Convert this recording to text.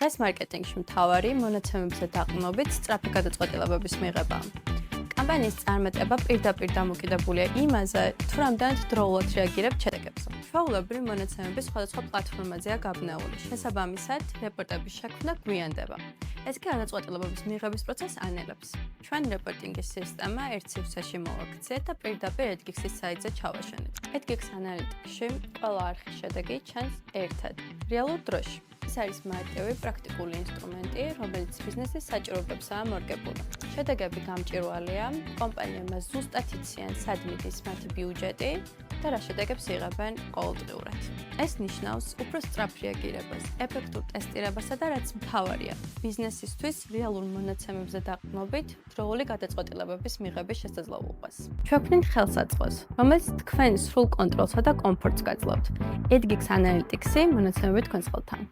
დღეს მარკეტინგში მთავარი მონაცემებზე დაყრდნობით სწრაფი გადაწყვეტილებების მიღებაა. კამპანიის წარმატება პირდაპირ დამოკიდებულია იმაზე, თუ რამდენად დროულად რეაგირებთ შედეგებზე. ჩვეულებრივ მონაცემები სხვადასხვა პლატფორმაზეა გაბნეული. შესაბამისად, რეპორტების შექმნა გვიანდება. ეს კი გადაწყვეტილებების მიღების პროცესს ანელებს. ჩვენ რეპორტინგის სისტემა ერთ სივრცეში მოვაქციეთ და პირდაპირ EdGeeks-ის საიტზე ჩავაშენეთ. EdGeeks ანალიტიკში ყველა არხის შედეგი ჩანს ერთად, რეალურ დროში. ეს არის მარტივი პრაქტიკული ინსტრუმენტი, რომელიც ბიზნესის საჭიროებებსაა მორგებული. შედეგები გამჭვირვალეა, კომპანიებმა ზუსტად იციან, სად მიდის მათი ბიუჯეტი და რა შედეგებს იღებენ ყოველდღიურად. ეს ნიშნავს უფრო სწრაფ რეაგირებას, ეფექტურ ტესტირებასა და რაც მთავარია, ბიზნესისთვის რეალურ მონაცემებზე დაყრდნობით დროული გადაწყვეტილებების მიღების შესაძლებლობას. ჩვექმნით ხელსაწყოს, რომელიც თქვენ სრულ კონტროლსა და კომფორტს გაძლევთ. EdGeeks Analytics-ი მონაცემები თქვენს ხელთან.